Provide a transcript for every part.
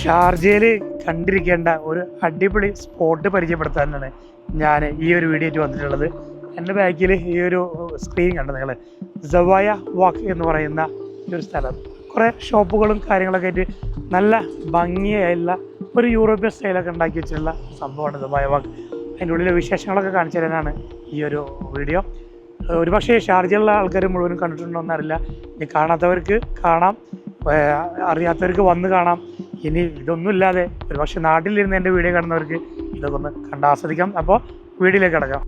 ഷാർജയിൽ കണ്ടിരിക്കേണ്ട ഒരു അടിപൊളി സ്പോട്ട് പരിചയപ്പെടുത്താനാണ് ഞാൻ ഈ ഒരു വീഡിയോ ആയിട്ട് വന്നിട്ടുള്ളത്. എൻ്റെ ബാക്കിൽ ഈ ഒരു സ്ക്രീൻ കണ്ടു നിങ്ങൾ, സവായ വാക്ക് എന്ന് പറയുന്ന ഈ ഒരു സ്ഥലം. കുറേ ഷോപ്പുകളും കാര്യങ്ങളൊക്കെ ആയിട്ട് നല്ല ഭംഗിയായുള്ള ഒരു യൂറോപ്യൻ സ്റ്റൈലൊക്കെ ഉണ്ടാക്കി വെച്ചിട്ടുള്ള സംഭവമാണ് സവായ വാക്ക്. അതിൻ്റെ ഉള്ളിലെ വിശേഷങ്ങളൊക്കെ കാണിച്ചു തരാനാണ് ഈ ഒരു വീഡിയോ. ഒരുപക്ഷേ ഷാർജയിലുള്ള ആൾക്കാർ മുഴുവനും കണ്ടിട്ടുണ്ടോ എന്നറിയില്ല. ഇനി കാണാത്തവർക്ക് കാണാം, അറിയാത്തവർക്ക് വന്ന് കാണാം. ഇനി ഇതൊന്നുമില്ലാതെ ഒരുപക്ഷെ നാട്ടിലിരുന്ന് എൻ്റെ വീഡിയോ കാണുന്നവർക്ക് ഇതൊക്കെ ഒന്ന് കണ്ടാസ്വദിക്കാം. അപ്പോൾ വീഡിയോയിലേക്ക് കിടക്കാം.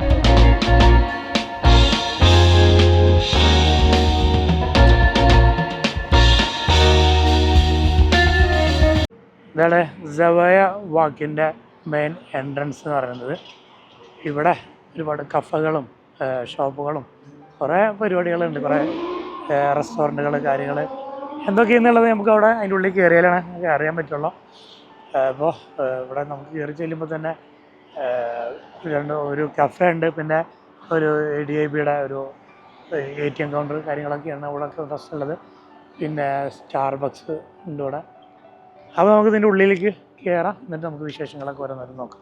ഇതാണ് സവായ വാക്കിൻ്റെ മെയിൻ എൻട്രൻസ് എന്ന് പറയുന്നത്. ഇവിടെ ഒരുപാട് കഫകളും ഷോപ്പുകളും കുറേ പരിപാടികളുണ്ട്, കുറേ റെസ്റ്റോറൻറ്റുകൾ, കാര്യങ്ങൾ എന്തൊക്കെയാണെന്നുള്ളത് നമുക്ക് അവിടെ അതിൻ്റെ ഉള്ളിൽ കയറിയാലാണ് അറിയാൻ പറ്റുള്ളൂ. അപ്പോൾ ഇവിടെ നമുക്ക് കയറി ചെല്ലുമ്പോൾ തന്നെ ഒരു കഫേ ഉണ്ട്, പിന്നെ ഒരു ADIBയുടെ ഒരു ATM കൗണ്ടർ കാര്യങ്ങളൊക്കെയാണ് ഇവിടെ ഡ്രസ് ഉള്ളത്. പിന്നെ സ്റ്റാർബക്സ് ഉണ്ട് ഇവിടെ. അപ്പോൾ നമുക്ക് ഇതിൻ്റെ ഉള്ളിലേക്ക് കയറാം, എന്നിട്ട് നമുക്ക് വിശേഷങ്ങളൊക്കെ ഓരോന്നേരം നോക്കാം.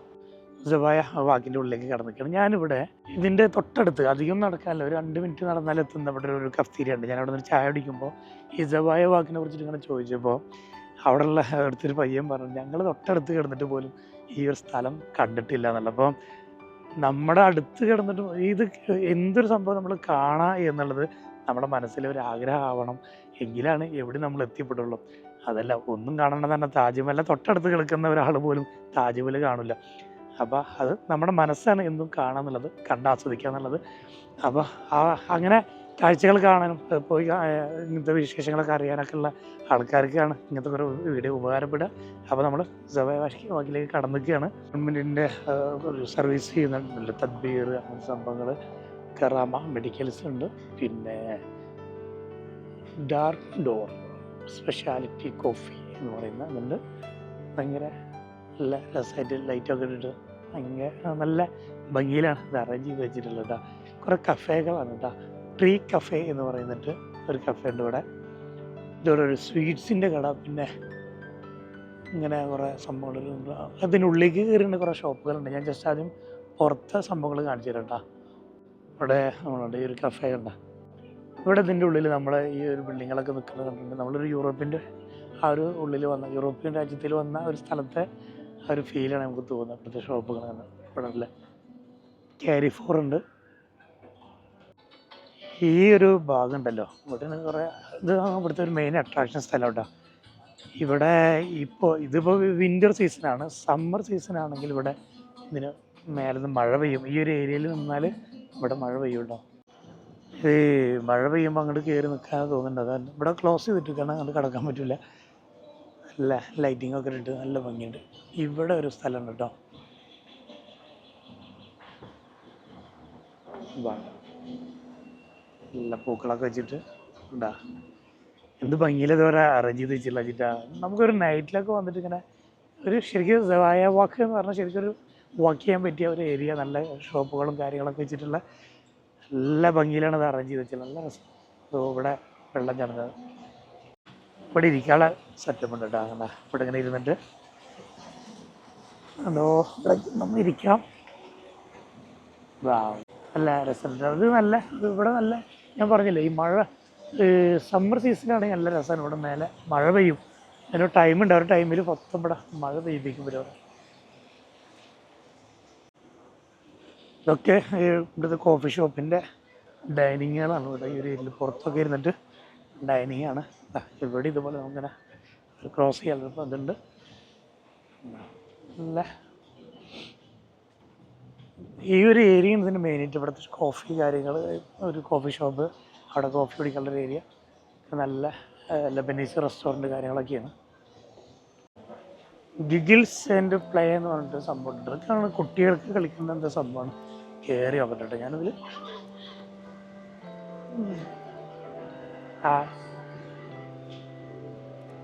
സവായ വാക്കിൻ്റെ ഉള്ളിലേക്ക് കടന്നിരിക്കുകയാണ്. ഞാനിവിടെ ഇതിൻ്റെ തൊട്ടടുത്ത് അധികം നടക്കാനല്ല, ഒരു 2 മിനിറ്റ് നടന്നാൽ എത്തുന്ന ഇവിടെ ഒരു കഫ്തീരിയ ഉണ്ട്. ഞാൻ അവിടെ നിന്ന് ചായ കുടിക്കുമ്പോൾ ഈ സവായ വാക്കിനെ കുറിച്ചിട്ട് ഇങ്ങനെ ചോദിച്ചപ്പോൾ അവിടെയുള്ള അടുത്തൊരു പയ്യൻ പറഞ്ഞു, ഞങ്ങൾ തൊട്ടടുത്ത് കിടന്നിട്ട് പോലും ഈ ഒരു സ്ഥലം കണ്ടിട്ടില്ല എന്നുള്ളത്. അപ്പോൾ നമ്മുടെ അടുത്ത് കിടന്നിട്ട് ഇത് എന്തൊരു സംഭവം നമ്മൾ കാണുക എന്നുള്ളത് നമ്മുടെ മനസ്സിലെ ഒരു ആഗ്രഹമാവണം, എങ്കിലാണ് എവിടെ നമ്മൾ എത്തിപ്പെടുള്ളൂ. അതല്ല ഒന്നും കാണണ്ട തന്നെ, താജ്മഹൽ തൊട്ടടുത്ത് കിടക്കുന്ന ഒരാൾ പോലും താജ്മഹൽ കാണില്ല. അപ്പോൾ അത് നമ്മുടെ മനസ്സാണ് എന്തും കാണാന്നുള്ളത്, കണ്ടാസ്വദിക്കുക എന്നുള്ളത്. അപ്പോൾ അങ്ങനെ കാഴ്ചകൾ കാണാനും പോയി ഇങ്ങനത്തെ വിശേഷങ്ങളൊക്കെ അറിയാനൊക്കെ ഉള്ള ആൾക്കാർക്കാണ് ഇങ്ങനത്തെ ഒരു വീഡിയോ ഉപകാരപ്പെടുക. അപ്പോൾ നമ്മൾ സവായ വാക്കിലേക്ക് കടന്നിരിക്കുകയാണ്. ഗവൺമെൻറ്റിൻ്റെ സർവീസ് ചെയ്യുന്നുണ്ടല്ലോ, തദ്ബീർ അങ്ങനത്തെ സംഭവങ്ങൾ, കറാമ മെഡിക്കൽസ് ഉണ്ട്, പിന്നെ ഡാർക്ക് ഡോർ സ്പെഷ്യാലിറ്റി കോഫി എന്ന് പറയുന്ന അതുണ്ട്. ഭയങ്കര നല്ല രസമായിട്ട് ലൈറ്റൊക്കെ ഇട്ടിട്ട് ഭയങ്കര നല്ല ഭംഗിയിലാണ് ഇത് അറേഞ്ച് ചെയ്ത് വെച്ചിട്ടുള്ളത് കേട്ടോ. കുറേ കഫേകളാണ് കേട്ടോ. ട്രീ കഫേ എന്ന് പറയുന്നിട്ട് ഒരു കഫേ ഉണ്ട് ഇവിടെ. ഇതോടെ ഒരു സ്വീറ്റ്സിൻ്റെ കട, പിന്നെ ഇങ്ങനെ കുറേ സംഭവങ്ങളുണ്ട്. അതിനുള്ളിലേക്ക് കയറിയുണ്ട് കുറേ ഷോപ്പുകളുണ്ട്. ഞാൻ ജസ്റ്റ് ആദ്യം പുറത്തെ സംഭവങ്ങൾ കാണിച്ചു തരാം കേട്ടോ. ഇവിടെ നമ്മളുണ്ട് ഈ ഒരു കഫേ കണ്ട. ഇവിടെ ഇതിൻ്റെ ഉള്ളിൽ നമ്മൾ ഈ ഒരു ബിൽഡിങ്ങുകളൊക്കെ നിൽക്കുന്നത് കണ്ടിട്ടുണ്ട്. നമ്മളൊരു യൂറോപ്പിൻ്റെ ആ ഒരു ഉള്ളിൽ വന്ന, യൂറോപ്യൻ രാജ്യത്തിൽ വന്ന ഒരു സ്ഥലത്തെ ആ ഒരു ഫീലാണ് നമുക്ക് തോന്നുന്നത്. ഇവിടുത്തെ ഷോപ്പുകൾ കണ്ട് ഇവിടെ ഉള്ള കാരിഫോർ ഉണ്ട്. ഈ ഒരു ഭാഗം ഉണ്ടല്ലോ, ഇവിടെ കുറേ ഇത് ഇവിടുത്തെ ഒരു മെയിൻ അട്രാക്ഷൻ സ്ഥലം കേട്ടോ. ഇവിടെ ഇതിപ്പോൾ വിൻ്റർ സീസണാണ്. സമ്മർ സീസണാണെങ്കിൽ ഇവിടെ ഇതിന് മേലെ നിന്ന് മഴ പെയ്യും. ഈ ഒരു ഏരിയയിൽ നിന്നാൽ ഇവിടെ മഴ പെയ്യും കേട്ടോ. ഈ മഴ പെയ്യുമ്പോൾ അങ്ങോട്ട് കയറി നിൽക്കാൻ തോന്നുന്നുണ്ട്. അതാണ് ഇവിടെ ക്ലോസ് ചെയ്തിട്ടിരിക്കണം, അങ്ങോട്ട് കിടക്കാൻ പറ്റില്ല. നല്ല ലൈറ്റിങ്ങൊക്കെ ഇട്ട് നല്ല ഭംഗിയുണ്ട്. ഇവിടെ ഒരു സ്ഥലമുണ്ട് കേട്ടോ, നല്ല പൂക്കളൊക്കെ വെച്ചിട്ട് ഉണ്ടാ, എന്ത് ഭംഗിയിലതുവരെ അറേഞ്ച് ചെയ്ത് വെച്ചില്ല വെച്ചിട്ടാ. നമുക്കൊരു നൈറ്റിലൊക്കെ വന്നിട്ട് ഇങ്ങനെ ഒരു ശരിക്കും സവായ വാക്ക് എന്ന് പറഞ്ഞാൽ ശരിക്കും ഒരു വാക്ക് ചെയ്യാൻ പറ്റിയ ഒരു ഏരിയ. നല്ല ഷോപ്പുകളും കാര്യങ്ങളൊക്കെ വെച്ചിട്ടുള്ള നല്ല ഭംഗിയിലാണ് ഇത് അറേഞ്ച് ചെയ്ത് വെച്ചത്. നല്ല രസം. ഇവിടെ വെള്ളം ചടഞ്ഞത്, ഇവിടെ ഇരിക്കാനുള്ള സെറ്റപ്പ് ഉണ്ട് കേട്ടോ. അങ്ങനെ ഇവിടെ ഇങ്ങനെ ഇരുന്നിട്ട് അതോ ഇവിടെ നമ്മൾ ഇരിക്കാം. നല്ല രസമുണ്ട് അത്. നല്ല ഇവിടെ നല്ല, ഞാൻ പറഞ്ഞില്ലേ ഈ മഴ സമ്മർ സീസണാണെങ്കിൽ നല്ല രസമാണ്. ഇവിടെ മേലെ മഴ പെയ്യും, അതിനൊരു ടൈമുണ്ട്. ആ ഒരു ടൈമിൽ മൊത്തം ഇവിടെ മഴ പെയ്യിപ്പിക്കും ഇവരവിടെ. ഇതൊക്കെ ഇവിടുത്തെ കോഫി ഷോപ്പിൻ്റെ ഡൈനിങ്ങുകളാണ്. ഇവിടെ ഈ ഒരു ഏരിയയിൽ പുറത്തൊക്കെ ഇരുന്നിട്ട് ഡൈനിങ് ആണ്. ഇവിടെ ഇതുപോലെ നമുക്കിങ്ങനെ ക്രോസ് ചെയ്യാൻ അതുണ്ട്. നല്ല ഈ ഒരു ഏരിയ ഇതിന് മെയിനായിട്ട് ഇവിടുത്തെ കോഫി കാര്യങ്ങൾ, ഒരു കോഫി ഷോപ്പ്, അവിടെ കോഫി കുടിക്കാനുള്ള ഒരു ഏരിയ, നല്ല ലബനീസ് റെസ്റ്റോറൻറ്റ് കാര്യങ്ങളൊക്കെയാണ്. ഗിഗിൾസ് ആൻഡ് പ്ലേ എന്ന് പറഞ്ഞിട്ട് സംഭവമുണ്ട്. ഇതൊക്കെയാണ് കുട്ടികൾക്ക് കളിക്കുന്ന എന്താ സംഭവമാണ്. കയറി നോക്കട്ടെ ഞാനതിൽ.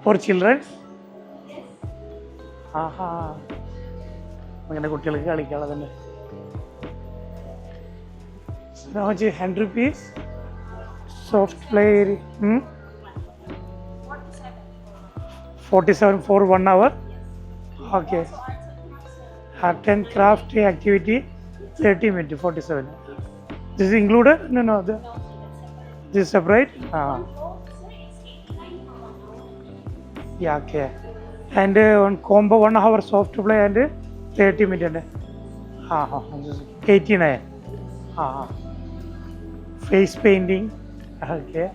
Four children's. ആഹാ, അങ്ങനെ കുട്ടികൾക്ക് കളിക്കാനുള്ളത് തന്നെ. 100 rupees soft play area. 47 for 1 hour. Okay. Art and craft activity, 30 minutes, 47. This is included? No. This is separate? Yeah, okay. And one combo 1 hour soft play and 30 minutes. 89. Face painting. Okay.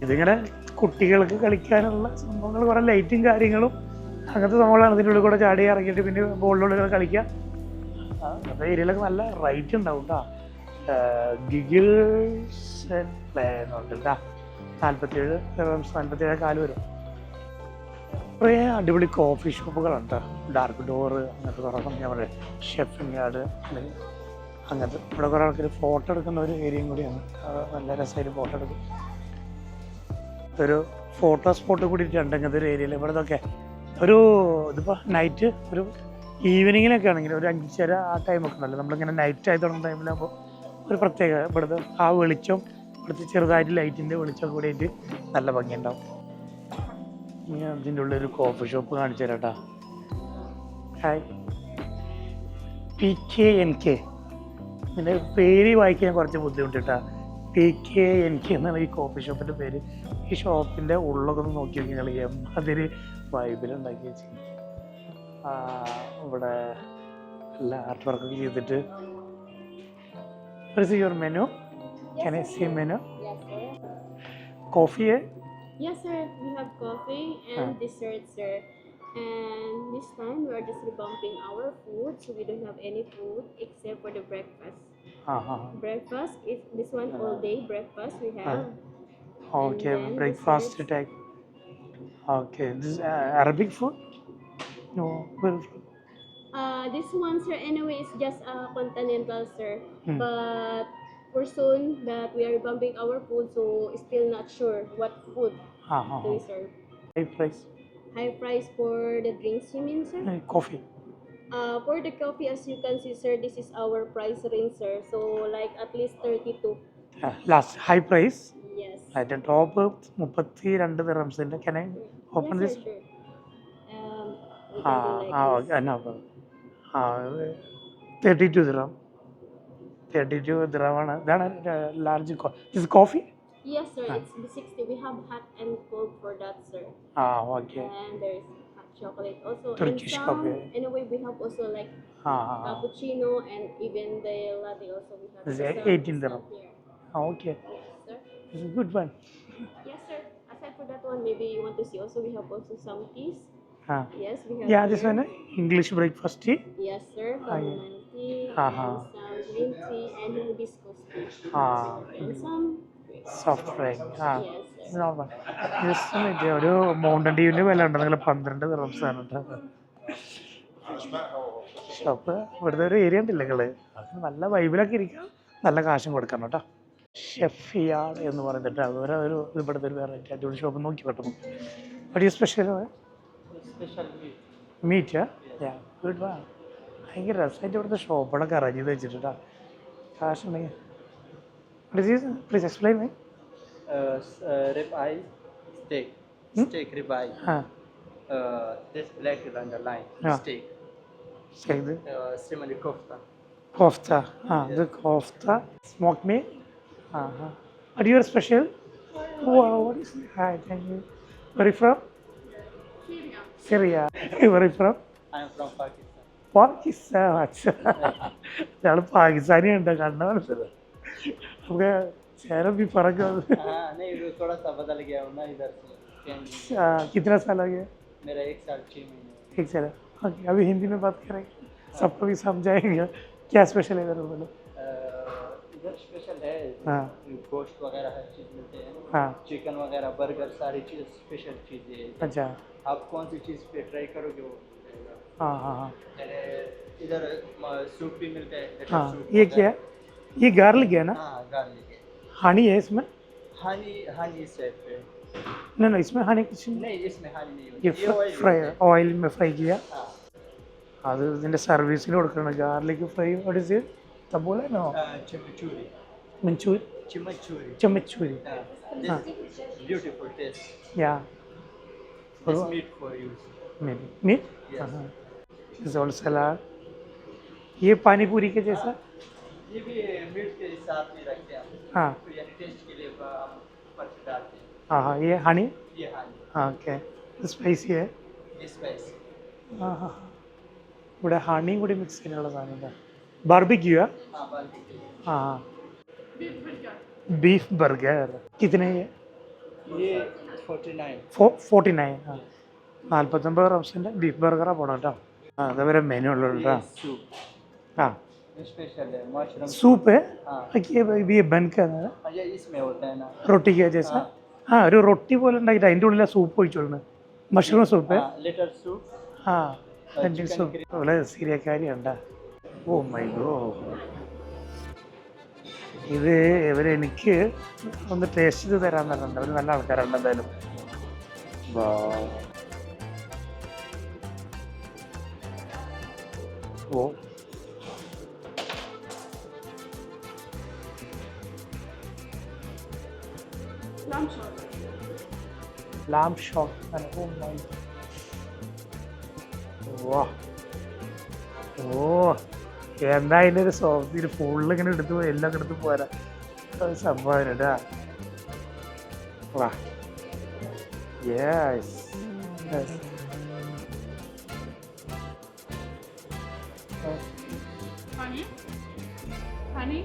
ഇതിങ്ങനെ കുട്ടികൾക്ക് കളിക്കാനുള്ള സംഭവങ്ങൾ, കുറേ ലൈറ്റും കാര്യങ്ങളും അങ്ങനത്തെ സംഭവങ്ങളാണ്. ഇതിൻ്റെ ഉള്ളിൽ കൂടെ ചാടി ഇറങ്ങിയിട്ട് പിന്നെ ബോളിനുള്ളിൽ കളിക്കുക. അങ്ങനത്തെ ഏരിയയിലൊക്കെ നല്ല റൈറ്റ് ഉണ്ടാവും കേട്ടോ. ഗിഗിൾസ് പ്ലേ എന്നുണ്ട് കേട്ടോ. 47 കാല് വരും. കുറേ അടിപൊളി കോഫി ഷോപ്പുകളുണ്ട്. ഡാർക്ക് ഡോറ് അങ്ങനത്തെ കുറേ നമ്മുടെ ഷെഫിങ് യാർഡ് അങ്ങനത്തെ. ഇവിടെ കുറേ ആൾക്കാർ ഫോട്ടോ എടുക്കുന്ന ഒരു ഏരിയയും കൂടിയാണ്. നല്ല രസമായിട്ട് ഫോട്ടോ എടുക്കും. ഒരു ഫോട്ടോ സ്പോട്ട് കൂടിയിട്ടുണ്ട് ഇങ്ങനത്തെ ഒരു ഏരിയയിൽ. ഇവിടെ ഇതൊക്കെ ഒരു ഇതിപ്പോൾ നൈറ്റ് ഒരു ഈവനിങ്ങിനൊക്കെ ആണെങ്കിൽ ഒരു 5:30 ആ ടൈമൊക്കെ ഉണ്ടല്ലോ, നമ്മളിങ്ങനെ നൈറ്റ് ആയി തുടങ്ങുന്ന ടൈമിലാകുമ്പോൾ ഒരു പ്രത്യേക ഇവിടുത്തെ ആ വെളിച്ചം, ഇവിടുത്തെ ചെറുതായിട്ട് ലൈറ്റിൻ്റെ വെളിച്ചം കൂടിയിട്ട് നല്ല ഭംഗിയുണ്ടാവും. ഇനി അതിൻ്റെ ഉള്ളൊരു കോഫി ഷോപ്പ് കാണിച്ചു തരാം കേട്ടോ. Hi, PKNK. ഇതിൻ്റെ പേര് വായിക്കാൻ കുറച്ച് ബുദ്ധിമുട്ട് കേട്ടോ. PKNK എന്നാണ് ഈ കോഫി ഷോപ്പിൻ്റെ പേര്. ഈ ഷോപ്പിൻ്റെ ഉള്ളൊക്കെ ഒന്ന് നോക്കി നോക്കിയാൽ എമ്മാതിരി വൈബിലുണ്ടാക്കി വെച്ച് ഇവിടെ എല്ലാ ആർട്ട് വർക്കൊക്കെ ചെയ്തിട്ട്. What is your menu? Can I see menu? Yes, sir. Coffee? Yes, sir. We have coffee and dessert, sir. And this time we are just revamping our food, so we don't have any food except for the breakfast. Breakfast is this one all day breakfast we have. Okay, breakfast to take. Okay, this is Arabic food? No, where from? This one, sir, anyway, is just continental, sir. But for soon that we are revamping our food, so still not sure what food do we serve. High price? High price for the drinks, you mean, sir? Coffee. For the coffee, as you can see, sir, this is our price range, sir. So like at least 32. Last high price? Yes. At the top, 32 dirhams. Can I open Yes, this? sir, sure. We can do like this. Okay, no problem. 32 dirham. 32 dirham ആണ്. ഇതാണ് large. This is coffee? Yes, sir. It's B60. We have hot and cold for that, sir. Okay. And there's hot chocolate also. Turkish and some, coffee. Anyway, we have also like cappuccino and even the latte also we have. This is some 18 dirham. here. Okay. Yes, sir. This is a good one. Yes, sir. Aside for that one, maybe you want to see also we have also some teas. Yes, we have. Yeah, this here. one English breakfast tea. Yes, sir. Chamomile tea and some green tea and hibiscus tea. And some Soft drink. yes, sir. Normal. Just ഒരു mountain ഡ്യൂവിൻ്റെ വില ഉണ്ട്. നിങ്ങൾ 12 dirhams ആണ് കേട്ടോ. Shop ഇവിടുത്തെ ഒരു area ഉണ്ടല്ലോ നിങ്ങൾ, നല്ല വൈബിലൊക്കെ ഇരിക്കാം, നല്ല കാശും കൊടുക്കണം കേട്ടോ. ഷെഫിയാർഡ് എന്ന് പറഞ്ഞിട്ട് അതുവരെ ഒരു ഇവിടുത്തെ ഒരു വെറൈറ്റി അടിപൊളി ഷോപ്പ് നോക്കി പെട്ടെന്ന്. ഒരു സ്പെഷ്യൽ മീറ്റ് ഗുഡ് വാ. ഭയങ്കര രസമായിട്ട് ഇവിടുത്തെ ഷോപ്പുകളൊക്കെ അറേഞ്ച് ചെയ്ത് വെച്ചിട്ടാ. കാശുണ്ടെങ്കിൽ please explain my. Rib eye steak. Steak rib eye. This black on the line. Steak. Similar kofta. Kofta. The kofta. Smoked meat. Are you special? Wow, what is it? Hi, thank you. Where are you from? Syria. Where are you from? I am from Pakistan. Pakistan. ഞങ്ങൾ പാകിസ്ഥാനിയുണ്ട് കണ്ട മനസ്സിലായി. നമുക്ക് चेहरा भी फर्क है। नहीं थोड़ा सा बदल गया हूँ ना इधर से। कितना साल हो गया? मेरा 1 साल 6 महीने। 1 साल। ओके, अभी हिंदी में बात करेंगे, सबको भी समझाएंगे क्या स्पेशल है इधर बोलो। इधर स्पेशल है, गोश्त वगैरह हर चीज़ मिलते हैं। चिकन वगैरह, बर्गर, सारी चीज़ स्पेशल चीज़ें। अच्छा, आप कौन सी चीज़ पे ट्राई करोगे वो? इधर सूप भी मिलता है। ये क्या है? ये गार्लिक है ना? हाँ, गार्लिक है। हनी है इसमें? हनी इस टाइप पे। नहीं, इसमें हनी कुछ नहीं, इसमें हनी नहीं होती। ये फ्राई ऑयल में फ्राई किया। അത് ഇതിൻ്റെ സർവീസിന് കൊടുക്കണം. Garlic fry. What is it? Tabbouleh no? chimichurri. Chimichurri. This beautiful taste. Yeah. It's meat for you. Meat Yes. All salad ये पानी पूरी के जैसा ये भी मीट के हिसाब से रखते हैं हम। हाँ तो यानी टेस्ट के लिए हम ऊपर से डालते हैं। हाँ हाँ ये हनी ये हाँ हाँ ओके स्पൈസി है ये स्पाइस। ആ ഹാ ഇവിടെ ഹണിയും കൂടി മിക്സ് ചെയ്യാനുള്ള സാധനം എന്താ ബാർബിക്യൂ हाँ बारबेक्यू। हाँ बीफ बर्गर कितने ये ये 49। 49 हाँ 49 റംസിൻ്റെ ബീഫ് ബർഗറാണ് പോകണം കേട്ടോ ആ അതവരെ മെനു ഉള്ളൂ കേട്ടോ ये सूप हाँ स्पेशल है मशरूम। सूप है हाँ ये बन का है ये इसमें होता है ना। റൊട്ടി के जैसा हाँ ഒരു റൊട്ടി പോലെ ഉണ്ടാക്കിയിട്ട് അതിൻ്റെ ഉള്ളിൽ സൂപ്പ് ഒഴിച്ചു കൊടുക്കുന്നത് മഷ്റൂം സൂപ്പ് हाँ लिटर सूप। ആ ലെൻറ്റിൽ സൂപ്പ് അതുപോലെ സീരിയക്കാരിയുണ്ട ഓ മൈ ഗോ ഇത് ഇവരെനിക്ക് ഒന്ന് ടേസ്റ്റ് ചെയ്ത് തരാൻ പറഞ്ഞിട്ടുണ്ട് അവർ നല്ല ആൾക്കാരുണ്ട് എന്തായാലും oh Lamb chop. Lamb chop oh my വാ ഓ എന്താ അതിൻ്റെ ഒരു സോഫ്റ്റ് ഫുള്ള് ഇങ്ങനെ എടുത്ത് പോയി എല്ലാം എടുത്ത് പോരാ സംഭവം കേട്ടാ വാ യെസ് Honey? Honey?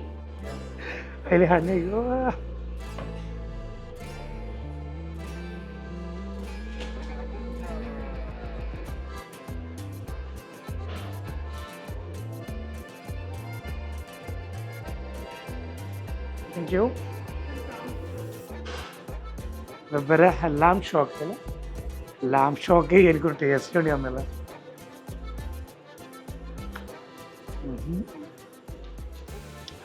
അതിൽ ഹണി അയ്യോ താങ്ക് യു ഇവരെ ലാം ഷോക്കിൽ ലാം ഷോക്ക് എനിക്കൊരു ടേസ്റ്റ് വേണ്ടി വന്നില്ല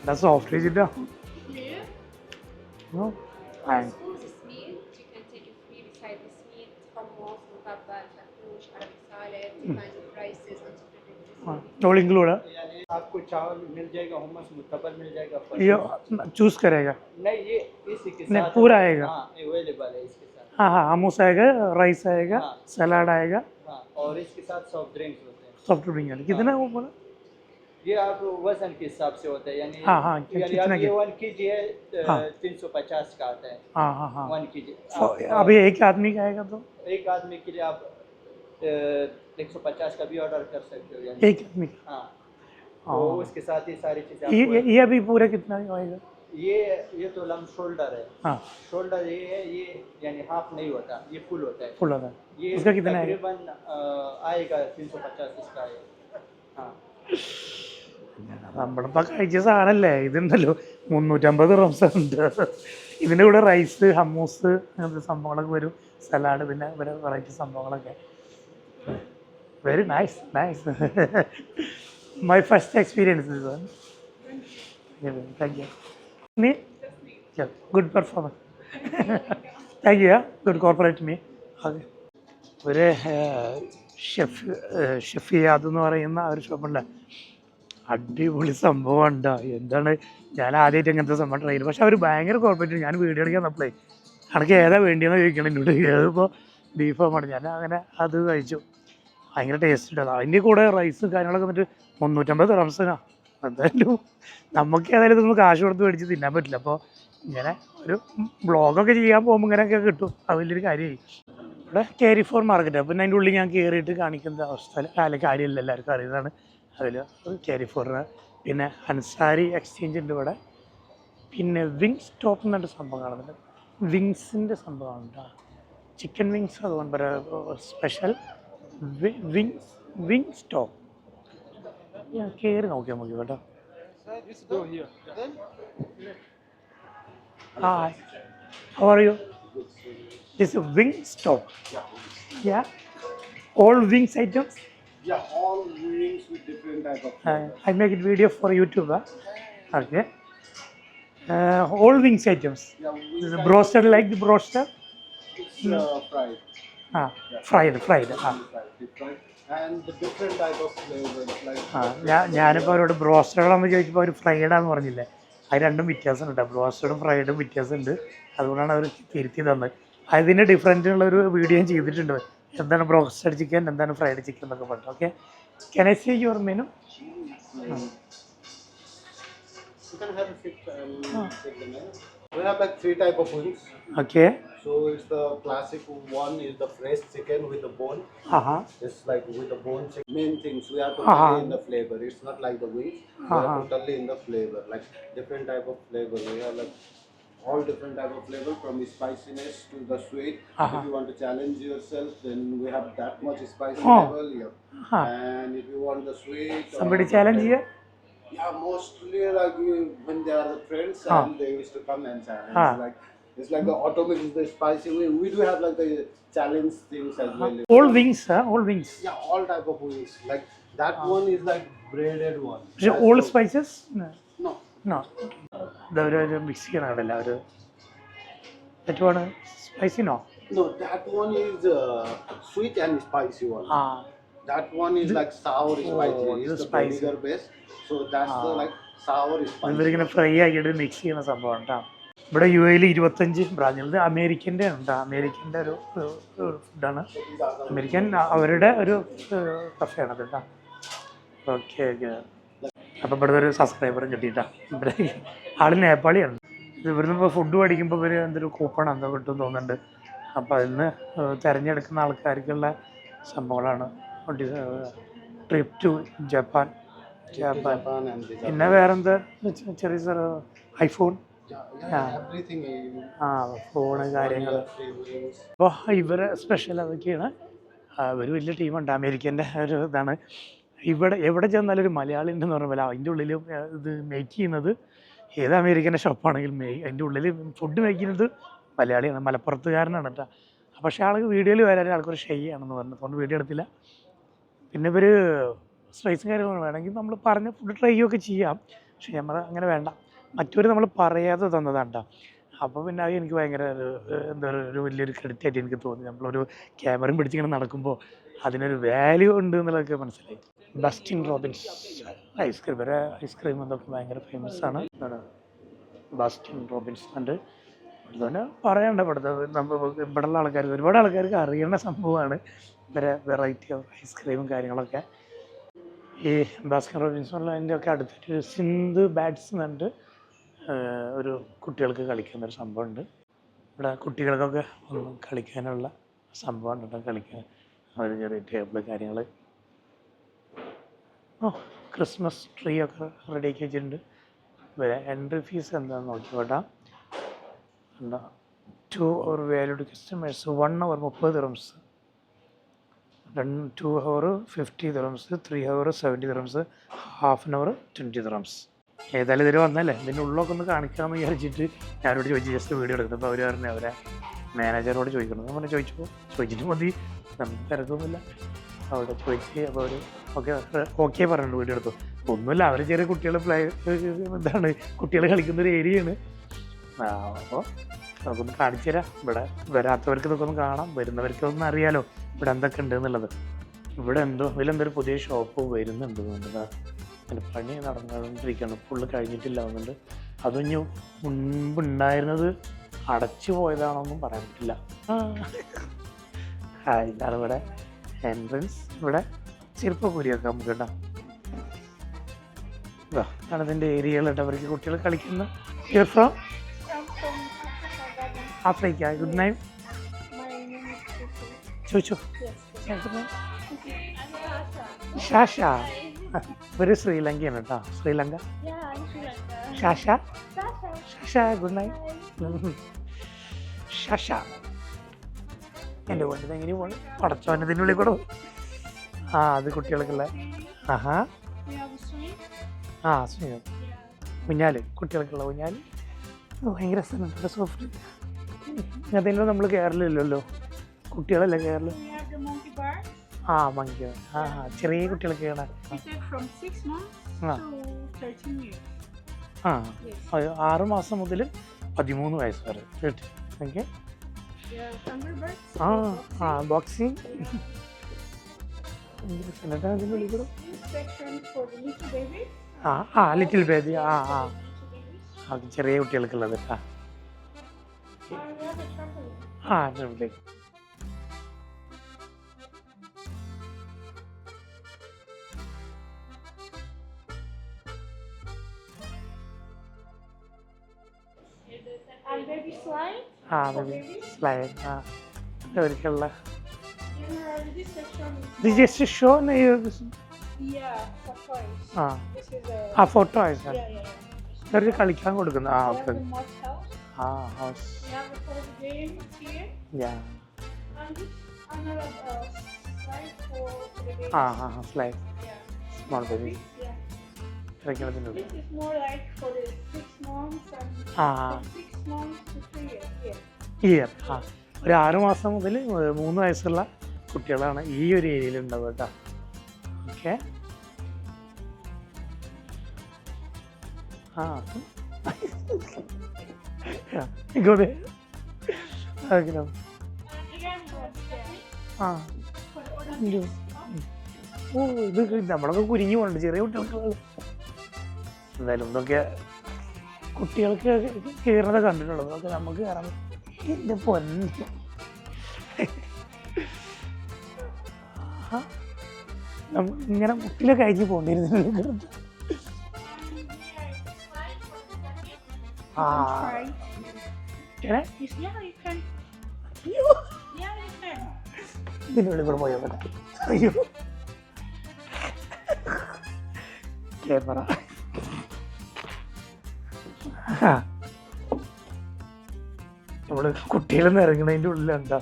എന്താ സോഫ്റ്റ് വെച്ചിട്ടോ Yeah. Fine. This meat, you can take it free beside this meat, hummus, mukabbal, fatoush, Arabic salad, different prices and different all include है यानी आपको चावल मिल जाएगा हुमस मुतबल मिल जाएगा। ये चूज करेगा नहीं ये इसी के नहीं, साथ पूरा आएगा। हाँ अवेलेबल है इसके साथ। हाँ हाँ हमूस आएगा राइस आएगा हाँ। सलाद आएगा हाँ और इसके साथ सॉफ्ट ड्रिंक्स होते हैं। सॉफ्ट ड्रिंक कितना है वो बोला ये आप वजन के हिसाब से होता है यानी हाँ, हाँ, यानी कितना आप ये 1 kg है हाँ। 350 का आता है। हाँ हाँ हाँ 1 kg अभी एक आदमी का आएगा तो एक आदमी के लिए आप 150 का भी ऑर्डर कर सकते हो यानी। एक आदमी का हाँ हाँ। तो उसके साथ ये सारी चीज़ें ये आपको ये अभी पूरा कितना आएगा ये तो लम शोल्डर है। हाँ शोल्डर ये है ये यानी हाफ नहीं होता ये फुल होता है। फुल होता है ये उसका कितना आएगा तकरीबन आएगा 350 इसका आएगा। हाँ നമ്മളിപ്പോൾ കഴിച്ച സാധനമല്ലേ ഇതുണ്ടല്ലോ 350 റംസ് ഉണ്ട് ഇതിൻ്റെ കൂടെ റൈസ് ഹമ്മൂസ് അങ്ങനത്തെ സംഭവങ്ങളൊക്കെ വരും സലാഡ് പിന്നെ വേറെ വെറൈറ്റി സംഭവങ്ങളൊക്കെ very nice nice my first experience thank you me good performance thank you good corporate me okay ഒരു ഷെഫ് എന്ന് പറയുന്ന ഒരു ഷോപ്പുണ്ട് അടിപൊളി സംഭവം ഉണ്ടോ എന്താണ് ഞാൻ ആദ്യമായിട്ട് അങ്ങനത്തെ സംഭവം ട്രൈ ചെയ്തു പക്ഷെ അവർ ഭയങ്കര കോർപ്പറേറ്റ് ഞാൻ വീഡിയോ എടുക്കാൻ തന്നപ്പോഴേ എനിക്ക് ഏതാ വേണ്ടിയെന്ന് ചോദിക്കണം എന്നോട് അതിപ്പോൾ ബീഫാണ് ഞാൻ അങ്ങനെ അത് കഴിച്ചു ഭയങ്കര ടേസ്റ്റ് ഉണ്ട് അതിൻ്റെ കൂടെ റൈസും കാര്യങ്ങളൊക്കെ വന്നിട്ട് 350 റംസിനാണ് എന്തായാലും നമുക്ക് ഏതായാലും ഇതൊന്നും കാശ് കൊടുത്ത് മേടിച്ച് തിന്നാൻ പറ്റില്ല അപ്പോൾ ഇങ്ങനെ ഒരു ബ്ലോഗൊക്കെ ചെയ്യാൻ പോകുമ്പോൾ ഇങ്ങനെയൊക്കെ കിട്ടും അത് വലിയൊരു കാര്യമായി ഇവിടെ കേരി ഫോർ മാർക്കറ്റ് പിന്നെ അതിൻ്റെ ഉള്ളിൽ ഞാൻ കയറിയിട്ട് കാണിക്കുന്ന അവസ്ഥ കാര്യമില്ല എല്ലാവർക്കും അറിയുന്നതാണ് അതിൽ കേരി ഫോറിന് പിന്നെ അൻസാരി എക്സ്ചേഞ്ച് ഉണ്ട് ഇവിടെ പിന്നെ വിങ്സ് ടോപ്പ് എന്നൊരു സംഭവം കാണുന്നുണ്ട് വിങ്സിൻ്റെ സംഭവമാണ് കേട്ടോ ചിക്കൻ വിങ്സ് അതുകൊണ്ട് സ്പെഷ്യൽ വിങ്സ് ടോപ്പ് ഞാൻ കയറി നോക്കിയാൽ മതി കേട്ടോ hi how are you this wings top yeah all wings items Yeah, all wings with different type of. I make it video for YouTube. Okay. All wings items. Yeah, wings This is type broasted like the broasted. it's fried. Ah, fried. Ah. Fried, deep fried. And the different type of flavors like. ഞാനിപ്പോൾ അവരോട് ബ്രോസ്റ്റഡാണെന്ന് ചോദിച്ചപ്പോൾ അവർ ഫ്രൈഡാന്ന് പറഞ്ഞില്ലേ അത് രണ്ടും വ്യത്യാസമുണ്ട് കേട്ടോ ബ്രോസ്റ്റഡും ഫ്രൈഡും വ്യത്യാസമുണ്ട് അതുകൊണ്ടാണ് അവർ തിരുത്തി തന്നത് അതിൻ്റെ ഡിഫറൻറ്റുള്ള ഒരു വീഡിയോ ചെയ്തിട്ടുണ്ട് എന്താണ് ബ്രോസ്റ്റഡ് ചിക്കൻ, എന്താണ് ഫ്രൈഡ് ചിക്കൻ എന്നൊക്കെ പറഞ്ഞു. Okay, can I see your menu? You can have a sit and take the menu. We have like 3 type of wings. Okay. So it's the classic one is the fresh chicken with the bone. It's like with the bone chicken. Main things we are totally in the flavor. It's not like the wings. We are totally in the flavor. Like different type of flavor. We have like all different type of flavor from spiciness to the sweet. If you want to challenge yourself, then we have that much spicy level here. And if you want the sweet, Somebody challenge here? Yeah, mostly like when they are the friends and they used to come and challenge. Like it's like the automatic is the spicy. We do have like the challenge things as well. All wings, all wings. Yeah, all type of wings. Like that one is like breaded one. All spices? No. No. ഒരു mix ചെയ്യണമല്ല ഒരു that one spicy no? No, that one is sweet and spicy one. That one is like sour spicy. It's the vinegar base. So that's the like sour spicy. ഇവരിങ്ങനെ fry ആക്കിയിട്ട് mix ചെയ്യുന്ന സംഭവം കേട്ടോ. ഇവിടെ U എയിൽ 25 ബ്രാഞ്ചുണ്ട്. അമേരിക്കൻ്റെ ഉണ്ട്. അമേരിക്കൻ്റെ ഒരു ഫുഡാണ്. അമേരിക്കൻ അവരുടെ ഒരു കഫേയാണത് കേട്ടോ. Okay okay. അപ്പോൾ ഇവിടുത്തെ ഒരു സബ്സ്ക്രൈബറും കിട്ടിയിട്ടാ. ഇവിടെ ആൾ നേപ്പാളിയാണ്. ഇവിടുന്ന് ഇപ്പോൾ ഫുഡ് മേടിക്കുമ്പോൾ ഇവർ എന്തൊരു കൂപ്പൺ എന്തോ കിട്ടും തോന്നുന്നുണ്ട്. അപ്പോൾ അതിൽ നിന്ന് തിരഞ്ഞെടുക്കുന്ന ആൾക്കാർക്കുള്ള സംഭവങ്ങളാണ്. Trip to Japan. പിന്നെ വേറെന്താ ചെറിയ ഐഫോൺ, ഫോണ് കാര്യങ്ങൾ. അപ്പോൾ ഇവരെ സ്പെഷ്യൽ അതൊക്കെയാണ്. ഒരു വലിയ ടീമുണ്ട്. അമേരിക്കൻ്റെ ഒരു ഇതാണ്. ഇവിടെ എവിടെ ചെന്നാലും ഒരു മലയാളി ഉണ്ടെന്ന് പറഞ്ഞ പോലെ അതിൻ്റെ ഉള്ളിൽ ഇത് മേക്ക് ചെയ്യുന്നത് ഏത് അമേരിക്കൻ്റെ ഷോപ്പാണെങ്കിലും അതിൻ്റെ ഉള്ളിൽ ഫുഡ് മേക്ക് ചെയ്യുന്നത് മലയാളിയാണ്, മലപ്പുറത്തുകാരനാണ് കേട്ടോ. പക്ഷേ ആൾക്ക് വീഡിയോയിൽ വരാൻ ആൾക്കൊരു ഷൈ ആണെന്ന് പറഞ്ഞു, അതുകൊണ്ട് വീഡിയോ എടുത്തില്ല. പിന്നെ ഇവർ സ്പൈസും കാര്യങ്ങളും വേണമെങ്കിൽ നമ്മൾ പറഞ്ഞ ഫുഡ് ട്രൈ ചെയ്യുകയൊക്കെ ചെയ്യാം. പക്ഷേ നമ്മൾ അങ്ങനെ വേണ്ട, മറ്റൊരു നമ്മൾ പറയാതെ തന്നതാണ് കേട്ടോ. അപ്പോൾ പിന്നെ അത് എനിക്ക് ഭയങ്കര എന്താ പറയുക ഒരു വലിയൊരു ക്രെഡിറ്റ് ആയിട്ട് എനിക്ക് തോന്നി. നമ്മളൊരു ക്യാമറയും പിടിച്ചിങ്ങനെ നടക്കുമ്പോൾ അതിനൊരു വാല്യൂ ഉണ്ട് എന്നുള്ളതൊക്കെ മനസ്സിലായി. ബസ്റ്റിൻ റോബിൻസ് ഐസ്ക്രീം, വരെ ഐസ്ക്രീം എന്നൊക്കെ ഭയങ്കര ഫേമസ് ആണ്. ബസ്റ്റിൻ റോബിൻസ് ഉണ്ട്. അതുകൊണ്ട് പറയണ്ട, ഇവിടുത്തെ ഇവിടെയുള്ള ആൾക്കാർക്ക് ഒരുപാട് ആൾക്കാർക്ക് അറിയുന്ന സംഭവമാണ് ഇവരെ വെറൈറ്റി ഓഫ് ഐസ്ക്രീമും കാര്യങ്ങളൊക്കെ. ഈ ബാസ്കിൻ റോബിൻസ് അതിൻ്റെ ഒക്കെ അടുത്തിട്ട് സിന്ധു ബാറ്റ്സ് എന്നുണ്ട് ഒരു കുട്ടികൾക്ക് കളിക്കുന്നൊരു സംഭവമുണ്ട്. ഇവിടെ കുട്ടികൾക്കൊക്കെ ഒന്ന് കളിക്കാനുള്ള സംഭവം ഉണ്ട്, കളിക്കാൻ ഒരു ചെറിയ ടേബിൾ കാര്യങ്ങൾ. ക്രിസ്മസ് ട്രീ ഒക്കെ റെഡിയാക്കി വെച്ചിട്ടുണ്ട്. എൻട്രി ഫീസ് എന്താണെന്ന് നോക്കിക്കോട്ടാ. 2 hour valued customers 1 hour 30 dirhams, 2 hour 50 dirhams, 3 hour 70 dirhams, half an hour 20 dirhams. ഏതായാലും ഇതിൽ വന്നല്ലേ ഇതിൻ്റെ ഉള്ളൊക്കെ ഒന്ന് കാണിക്കാമെന്ന് വിചാരിച്ചിട്ട് ഞാനോട് ചോദിച്ചു ജസ്റ്റ് വീഡിയോ എടുക്കുന്നത്. അപ്പോൾ അവർ പറഞ്ഞു അവരെ മാനേജറോട് ചോദിക്കണം. നമ്മൾ ചോദിച്ചിട്ട് മതി, നമുക്ക് തിരക്കൊന്നുമില്ല. അവിടെ ചോദിച്ച് അപ്പോൾ അവർ ഓക്കെ പറഞ്ഞിട്ടുണ്ട്, വീഡിയോ എടുത്തു. ഒന്നുമില്ല, അവർ ചെറിയ കുട്ടികൾ എന്താണ് കുട്ടികൾ കളിക്കുന്നൊരു ഏരിയയാണ്. അപ്പോൾ നമുക്കൊന്ന് കാണിച്ചു തരാം. ഇവിടെ വരാത്തവർക്ക് ഇതൊക്കെ ഒന്ന് കാണാം, വരുന്നവർക്കൊന്നും അറിയാലോ ഇവിടെ എന്തൊക്കെ ഉണ്ട് എന്നുള്ളത്. ഇവിടെ ഇതിലെന്തൊരു പുതിയ ഷോപ്പ് വരുന്നുണ്ട് തോന്നുന്നത്. അതിന് പണി നടന്നുകൊണ്ടിരിക്കുകയാണ്, ഫുള്ള് കഴിഞ്ഞിട്ടില്ല എന്നുണ്ട്. അതൊന്നും മുൻപ് ഉണ്ടായിരുന്നത് അടച്ചു പോയതാണോന്നും പറയാൻ പറ്റില്ല. ഇതാണ് ഇവിടെ എൻട്രൻസ്. ഇവിടെ ചെരുപ്പൂരിയൊക്കെ നമുക്ക് കേട്ടോ. ഇതാണ് ഇതിൻ്റെ ഏരിയകൾ കേട്ടോ, അവർക്ക് കുട്ടികൾ കളിക്കുന്ന. Your from Africa. Good name? My name is Chuchu. Yes. Shasha. Very Sri Lankan കേട്ടോ. Sri Lanka. Yeah, I'm Sri Lanka. Shasha. Sasha. Shasha. Good night. Shasha. എൻ്റെ കൊണ്ട് എങ്ങനെ പോകണം പടച്ചോന്നതിൻ്റെ ഉള്ളിൽ കൂടെ. അത് കുട്ടികൾക്കുള്ള. ആഹാ. swing. ഊഞ്ഞാൽ, കുട്ടികൾക്കുള്ള ഊഞ്ഞാൽ. ഭയങ്കര രസമുണ്ട്, സോഫ്റ്റ്. അതെല്ലാം നമ്മൾ കേരളമില്ലല്ലോ, കുട്ടികളല്ലേ കേരളം. മങ്കി. ചെറിയ കുട്ടികളൊക്കെ കാണാൻ. 6 മാസം മുതൽ 13 വയസ്സ് വരെ. ഓക്കെ. ബോക്സിങ്. Little baby. അത് ചെറിയ കുട്ടികൾക്കുള്ളത് കേട്ടോ. And baby slide. ആ For ബേബി babies. സ്ലൈഡ് ആ അവർക്കുള്ള This section is. ഇത് just show Yeah, for toys. ആ This is ആ ഫോട്ടോ അയച്ചാൽ yeah. ഇവർക്ക് കളിക്കാൻ കൊടുക്കുന്നു ആ We okay have the mud house. ആ house We have the whole game here. Yeah And this another slide for the baby. ആ ആ slide Yeah. Small baby Yeah. കളിക്കുന്നതിൻ്റെ ഉള്ളിൽ This is more like for the 6 months and ആ from 6 months to 3 years. Yeah. Year ആ ഒരു 6 മാസം മുതൽ 3 വയസ്സുള്ള കുട്ടികളാണ് ഈ ഒരു ഏരിയയിൽ ഉണ്ടാവുക കേട്ടോ ഓക്കെ ആ ഇങ്ങോട്ട് And again, ആ for the other ഇല്ല. ഓ ഇത് നമ്മളൊക്കെ കുരിഞ്ഞു പോകണ്ട് ചെറിയ കുട്ടികൾക്ക് എന്തായാലും ഇതൊക്കെ കുട്ടികൾക്ക് കയറുന്നത് കണ്ടിട്ടുള്ളത് അതൊക്കെ നമുക്ക് കയറാൻ എൻ്റെ പൊന്ന് ഇങ്ങനെ മുട്ടിലൊക്കെ അയച്ച് പോണ്ടിരുന്നു ആ ഏ? Yeah, you can. അയ്യോ Yeah, you can. ഇതിനുള്ളിൽ കൂടെ പോയോ അയ്യോ ക്യാമറ നമ്മള് കുട്ടികളൊന്നും ഇറങ്ങണതിൻ്റെ ഉള്ളിലുണ്ടോ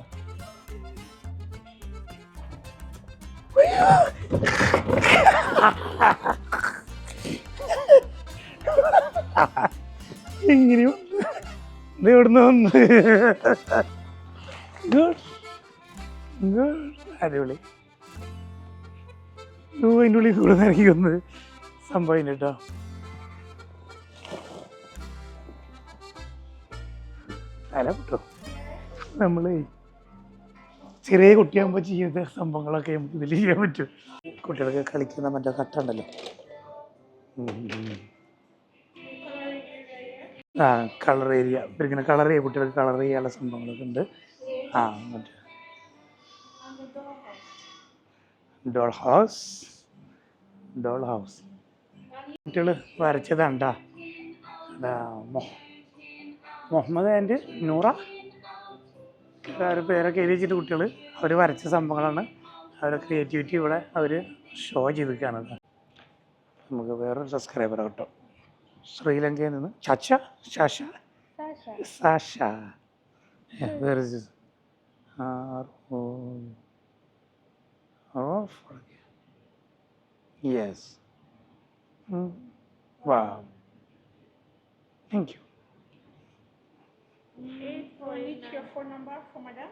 എങ്ങനെയോ ഇത് എവിടുന്ന് വന്ന് അടിപൊളി അതിൻ്റെ ഉള്ളിൽ കൂടെ ഇറങ്ങി വന്ന് സംഭവം കേട്ടോ അല്ല കേട്ടോ നമ്മൾ ചെറിയ കുട്ടിയാകുമ്പോൾ ചെയ്യുന്ന സംഭവങ്ങളൊക്കെ നമുക്ക് ഇതിൽ ചെയ്യാൻ പറ്റും കുട്ടികൾക്ക് കളിക്കുന്ന മറ്റേ കട്ടുണ്ടല്ലോ ആ കളർ ഏരിയ ഇങ്ങനെ കളർ ചെയ്യുക കുട്ടികൾക്ക് കളർ ചെയ്യാനുള്ള സംഭവങ്ങളൊക്കെ ഉണ്ട് ആ മറ്റേ ഡോൾ ഹൗസ് കുട്ടികൾ വരച്ചതാണ്ടാ മുഹമ്മദ് ആൻഡ് നൂറ പേരൊക്കെ എഴുതി വെച്ചിട്ട് കുട്ടികൾ അവർ വരച്ച സംഭവങ്ങളാണ് അവരുടെ ക്രിയേറ്റിവിറ്റി ഇവിടെ അവർ ഷോ ചെയ്തിരിക്കുകയാണ് നമുക്ക് വേറൊരു സബ്സ്ക്രൈബർ കേട്ടോ ശ്രീലങ്കയിൽ നിന്ന് Sasha. സാഷ വേറെ യെസ് വാ thank you Need your phone number for madam?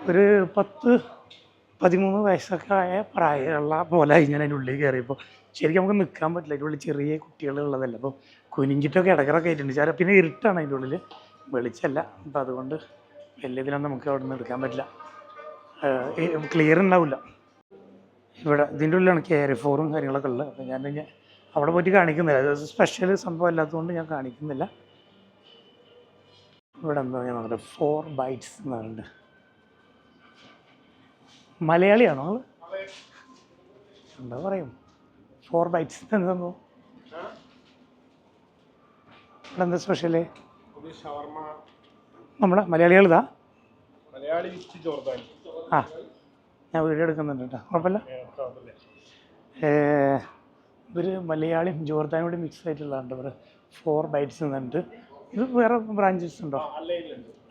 ഒരു 10-13 വയസ്സൊക്കെ ആയ പ്രായമുള്ള പോലെ ഇങ്ങനെ അതിൻ്റെ ഉള്ളിൽ കയറിയപ്പോൾ ശരിക്കും നമുക്ക് നിൽക്കാൻ പറ്റില്ല അതിൻ്റെ ഉള്ളിൽ ചെറിയ കുട്ടികളുള്ളതല്ല അപ്പോൾ കുനിഞ്ചിട്ടൊക്കെ ഇടക്കിറക്കെ ആയിട്ടുണ്ട് ചില പിന്നെ ഇരുട്ടാണ് അതിൻ്റെ ഉള്ളിൽ വെളിച്ചല്ല അപ്പം അതുകൊണ്ട് വലിയ ഇതിലൊന്നും നമുക്ക് അവിടെ നിന്ന് എടുക്കാൻ പറ്റില്ല ക്ലിയർ ഉണ്ടാവില്ല ഇവിടെ ഇതിൻ്റെ ഉള്ളിലാണ് KR4 കാര്യങ്ങളൊക്കെ ഉള്ളത് അപ്പോൾ ഞാൻ അവിടെ പോയിട്ട് കാണിക്കുന്നില്ല അത് സ്പെഷ്യൽ സംഭവം അല്ലാത്തതുകൊണ്ട് ഞാൻ കാണിക്കുന്നില്ല ഇവിടെ എന്താ ഞാൻ നോക്കട്ടെ 4 ബൈറ്റ്സ് എന്ന് പറയുന്നുണ്ട് മലയാളിയാണോ നിങ്ങൾ എന്താ പറയും 4 ബൈറ്റ്സ് എന്താ സംഭവം ഇവിടെ എന്താ സ്പെഷ്യല് നമ്മുടെ മലയാളികളിതാ ആ ഞാൻ വീഡിയോ എടുക്കുന്നുണ്ട് കേട്ടോ കുഴപ്പമില്ല ഇവർ മലയാളിയും ജോർദാനും കൂടി മിക്സ് ആയിട്ടുള്ളതാണ് ഇവർ 4 ബൈറ്റ്സ് എന്നുണ്ട് ഇത് വേറെ ബ്രാഞ്ചസ് ഉണ്ടോ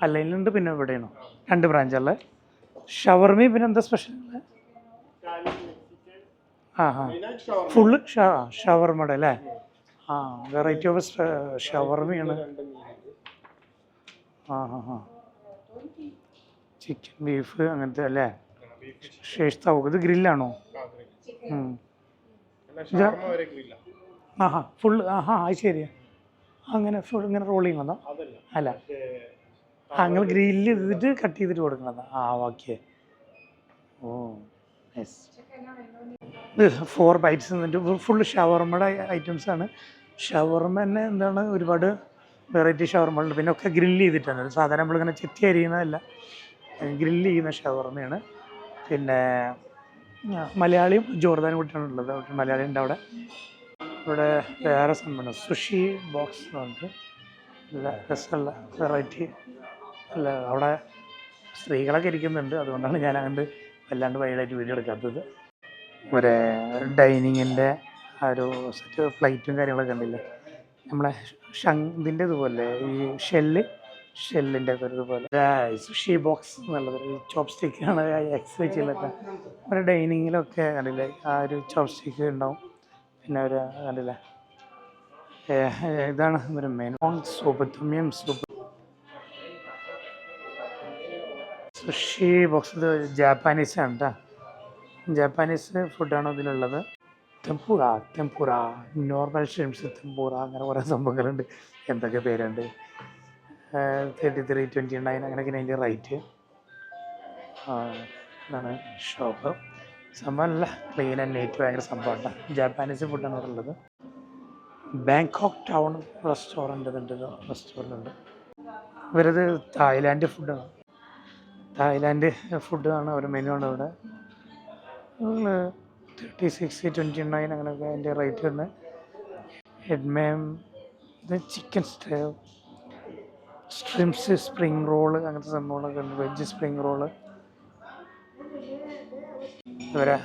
അല്ലയിലുണ്ട് പിന്നെ ഇവിടെയാണോ 2 ബ്രാഞ്ചല്ലേ ഷവർമി പിന്നെ എന്താ സ്പെഷ്യൽ ആ ആ ഫുള്ള് ഷവർമയുടെ അല്ലേ ആ വെറൈറ്റി ഓഫ് ഷവർമയാണ് ആ ഹാ ഹാ ചിക്കൻ ബീഫ് അങ്ങനത്തെ അല്ലേ ഷേഷ് തവ ഇത് ഗ്രില്ലാണോ ആ ഹാ ഫുള്ള് ആ ഹാ അത് ശരിയാ അങ്ങനെ ഫുൾ ഇങ്ങനെ റോൾ ചെയ്യുന്നതാ അല്ല നിങ്ങൾ ഗ്രില്ല് ചെയ്തിട്ട് കട്ട് ചെയ്തിട്ട് കൊടുക്കണതാ ആ ഓക്കെ ഓ യെസ് ഇത് 4 ബൈറ്റ്സ് എന്നിട്ട് ഫുള്ള് ഷവർമയുടെ ഐറ്റംസാണ് ഷവർമ തന്നെ എന്താണ് ഒരുപാട് വെറൈറ്റി ഷവർമകളുണ്ട് പിന്നെ ഒക്കെ ഗ്രില്ല് ചെയ്തിട്ടാണ് സാധാരണ നമ്മളിങ്ങനെ ചെത്തി അരിയുന്നതല്ല ഗ്രില്ല് ചെയ്യുന്ന ഷവർമയാണ് പിന്നെ മലയാളിയും ജോർദാനും കൂട്ടിയാണ് ഉള്ളത് മലയാളി ഉണ്ട് അവിടെ ഇവിടെ വേറെ സംഭവമാണ് സുഷി ബോക്സ് എന്ന് പറഞ്ഞിട്ട് നല്ല രസമുള്ള വെറൈറ്റി അല്ല. അവിടെ സ്ത്രീകളൊക്കെ ഇരിക്കുന്നുണ്ട്, അതുകൊണ്ടാണ് ഞാൻ അങ്ങോട്ട് വല്ലാണ്ട് വൈഡായിട്ട് വീഡിയോ എടുക്കാത്തത്. ഒരു ഡൈനിങ്ങിൻ്റെ ആ ഒരു സെറ്റ് പ്ലേറ്റും കാര്യങ്ങളൊക്കെ ഉണ്ടല്ലേ, നമ്മളെ ഇതിൻ്റെ ഇതുപോലെ ഈ ഷെല്ലിൻ്റെ ഒക്കെ ഇതുപോലെ സുഷി ബോക്സ് എന്നുള്ളത് ചോപ്പ് സ്റ്റിക്കാണ് എക്സ് വെച്ചിലൊക്കെ ഒരു ഡൈനിങ്ങിലൊക്കെ കണ്ടില്ലേ, ആ ഒരു ചോപ്പ് സ്റ്റിക്ക് ഉണ്ടാവും. പിന്നെ ഒരു കണ്ടില്ലേ, ഇതാണ് ഒരു main soup, tom yum soup. Sushi box ഇത് ജാപ്പാനീസ് ആണ് കേട്ടോ, ജാപ്പാനീസ് ഫുഡാണ് ഇതിലുള്ളത്. ടെമ്പൂറ നോർമൽ ഷ്രിംപ്സ്, ടെമ്പൂറ, അങ്ങനെ കുറേ സംഭവങ്ങളുണ്ട്. എന്തൊക്കെ പേരുണ്ട്, 33.29 അങ്ങനെയൊക്കെ അതിൻ്റെ റേറ്റ്. ഇതാണ് ഷോപ്പ്. സംഭവം നല്ല ക്ലീൻ ആൻഡ് നീറ്റ്, ഭയങ്കര സംഭവമാണ്. ജാപ്പാനീസ് ഫുഡാണ് ഇവിടെ ഉള്ളത്. ബാങ്കോക്ക് ടൗൺ റെസ്റ്റോറൻ്റ് ഉണ്ട്. ഇവരത് തായ്ലാൻഡ് ഫുഡാണ്, തായ്ലാൻഡ് ഫുഡാണ് ഒരു മെനു ആണ് ഇവിടെ. 36.29 അങ്ങനെയൊക്കെ അതിൻ്റെ റേറ്റ് ഉണ്ട്. ഹെഡ്മേം, ഇത് ചിക്കൻ സ്ട്രിംസ്, സ്പ്രിങ് റോള്, അങ്ങനത്തെ സംഭവങ്ങളൊക്കെ ഉണ്ട്. Veg spring roll. ഇവരെ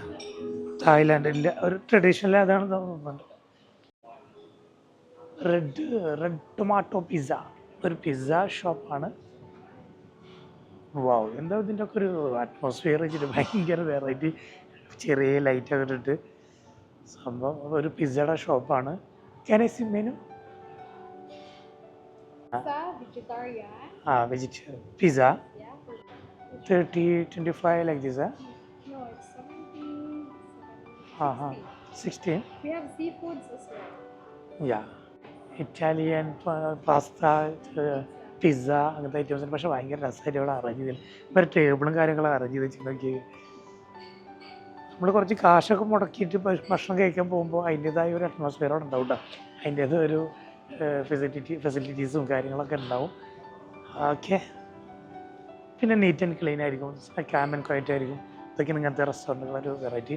തായ്ലാൻഡിൻ്റെ ഒരു ട്രഡീഷണൽ അതാണ് തോന്നുന്നുണ്ട്. റെഡ് ടൊമാറ്റോ പിസ്സ, ഒരു പിസ്സ ഷോപ്പാണ്. വാവ്, എന്താ ഇതിൻ്റെ ഒക്കെ ഒരു അറ്റ്മോസ്ഫിയർ വെച്ചിട്ട് ഭയങ്കര വെറൈറ്റി, ചെറിയ ലൈറ്റൊക്കെ ഇട്ടിട്ട് സംഭവം ഒരു പിസ്സയുടെ ഷോപ്പാണ്. Can I see menu? Vegetarian pizza 30-25 like this. No, it's 16. We have seafoods as well. Yeah, Italian pasta, pizza, അങ്ങനത്തെ ഐറ്റംസ്. പക്ഷേ ഭയങ്കര രസമായിട്ട് ഇവിടെ അറേഞ്ച് ചെയ്തില്ല. ഇവർ ടേബിളും കാര്യങ്ങളും അറേഞ്ച് ചെയ്ത് വെച്ചിട്ടുണ്ടെങ്കിൽ നമ്മൾ കുറച്ച് കാശൊക്കെ മുടക്കിയിട്ട് ഭക്ഷണം കഴിക്കാൻ പോകുമ്പോൾ അതിൻ്റേതായ ഒരു അറ്റ്മോസ്ഫിയർ അവിടെ ഉണ്ടാവും കേട്ടോ. അതിൻ്റേത് ഒരു ഫെസിലിറ്റീസും കാര്യങ്ങളൊക്കെ ഉണ്ടാവും. ഓക്കെ, പിന്നെ നീറ്റ് ആൻഡ് ക്ലീൻ ആയിരിക്കും, കാം ആൻഡ് ക്വയറ്റ് ആയിരിക്കും. ഇതൊക്കെയാണ് ഇങ്ങനത്തെ റെസ്റ്റോറൻറ്റുകളൊരു വെറൈറ്റി.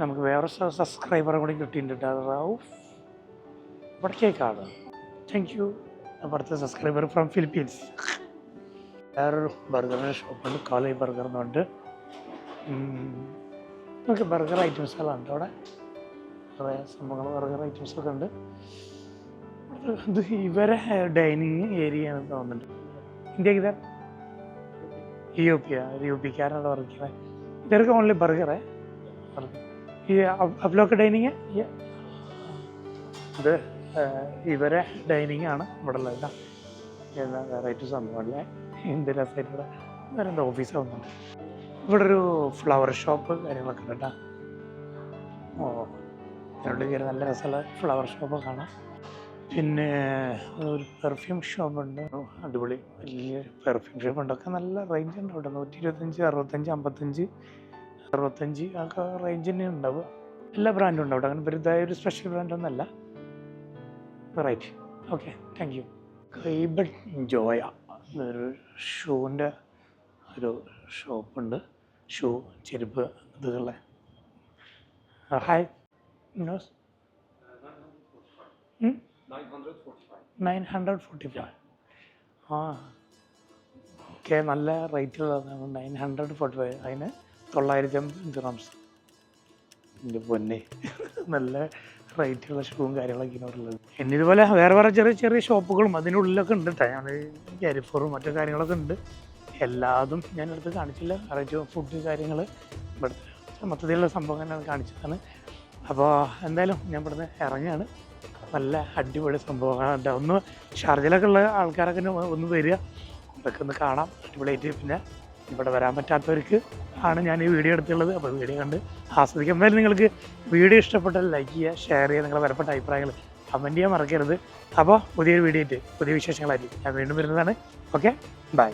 നമുക്ക് വേറെ സബ്സ്ക്രൈബറെ കൂടി കിട്ടിയിട്ടുണ്ട്, റൌഫ് വടക്കേക്കാട്. Thank you. അവിടുത്തെ സബ്സ്ക്രൈബർ ഫ്രം ഫിലിപ്പീൻസ്. വേറൊരു ബർഗറിൻ്റെ ഷോപ്പുണ്ട്, കാലൈ ബർഗർ എന്നുണ്ട്. നമുക്ക് ബർഗർ ഐറ്റംസുകളാണ് അവിടെ, കുറേ സംഭവങ്ങൾ ബർഗർ ഐറ്റംസൊക്കെ ഉണ്ട്. ഇത് ഇവരെ ഡൈനിങ് ഏരിയ ആണെന്ന് തോന്നുന്നുണ്ട്. ഇന്ത്യക്ക് യു പിക്കാരാണ് വർക്ക് ചെയ്യുന്നത്. ഇവർക്ക് ഓൺലി ബർഗറേ ഈ അപ്ലോക്ക് ഡൈനിങ്. ഇത് ഇവരെ ഡൈനിങ് ആണ് ഇവിടെ ഉള്ളത്. എല്ലാ വെറൈറ്റി സംഭവമല്ലേ, എന്ത് രസമായിട്ട് ഇവിടെ വേറെ ഓഫീസ് ആവുന്നുണ്ട്. ഇവിടെ ഒരു ഫ്ലവർ ഷോപ്പ് കാര്യങ്ങളൊക്കെ ഉണ്ട് കേട്ടോ. അതിനുള്ളിൽ കയറി നല്ല രസമുള്ള ഫ്ലവർ ഷോപ്പ് കാണാം. പിന്നെ ഒരു പെർഫ്യൂം ഷോപ്പുണ്ട്, അടിപൊളി വലിയ പെർഫ്യൂം ഷോപ്പുണ്ടൊക്കെ നല്ല റേഞ്ച് ഉണ്ട് അവിടെ. 125, 65, 55 ഒക്കെ റേഞ്ച് തന്നെ ഉണ്ടാവുക. എല്ലാ ബ്രാൻഡും ഉണ്ട് അവിടെ, അങ്ങനെ വലുതായ ഒരു സ്പെഷ്യൽ ബ്രാൻഡൊന്നുമല്ല. Right, okay, thank you. കൈബഡ് ജോയ ഒരു ഷൂവിൻ്റെ ഒരു ഷോപ്പുണ്ട്, ഷൂ, ചെരുപ്പ്, ഇതുകളെ. ഹായ്, 945. ഓക്കെ, നല്ല റേറ്റുള്ളതാണ്. 945, അതിന് 950 dirhams. എൻ്റെ പൊന്നെ, നല്ല റേറ്റുള്ള ഷൂവും കാര്യങ്ങളൊക്കെ ഉള്ളത്. പിന്നെ ഇതുപോലെ വേറെ ചെറിയ ചെറിയ ഷോപ്പുകളും അതിനുള്ളിലൊക്കെ ഉണ്ട് കേട്ടോ. ഞാൻ ക്യാരിഫോറും മറ്റു കാര്യങ്ങളൊക്കെ ഉണ്ട്. എല്ലാതും ഞാനെടുത്ത് കാണിച്ചില്ല, കാരണം ഫുഡ് കാര്യങ്ങൾ ഇവിടുത്തെ മൊത്തത്തിലുള്ള സംഭവം ഞാൻ കാണിച്ചതാണ്. അപ്പോൾ എന്തായാലും ഞാൻ ഇവിടുന്ന് ഇറങ്ങുകയാണ്. നല്ല അടിപൊളി സംഭവങ്ങളുണ്ട്. ഒന്ന് ഷാർജയിലൊക്കെ ഉള്ള ആൾക്കാരൊക്കെ ഒന്ന് വരിക, അതൊക്കെ ഒന്ന് കാണാം, അടിപൊളിയായിട്ട്. പിന്നെ ഇവിടെ വരാൻ പറ്റാത്തവർക്ക് ആണ് ഞാൻ ഈ വീഡിയോ എടുത്തുള്ളത്. അപ്പോൾ വീഡിയോ കണ്ട് ആസ്വദിക്കാം. എന്തായാലും നിങ്ങൾക്ക് വീഡിയോ ഇഷ്ടപ്പെട്ടാൽ ലൈക്ക് ചെയ്യുക, ഷെയർ ചെയ്യുക, നിങ്ങളുടെ വിലപ്പെട്ട അഭിപ്രായങ്ങൾ കമൻറ്റ് ചെയ്യാൻ മറക്കരുത്. അപ്പോൾ പുതിയൊരു വീഡിയോ ആയിട്ട് പുതിയ വിശേഷങ്ങളായിട്ട് ഞാൻ വീണ്ടും വരുന്നതാണ്. Okay, by.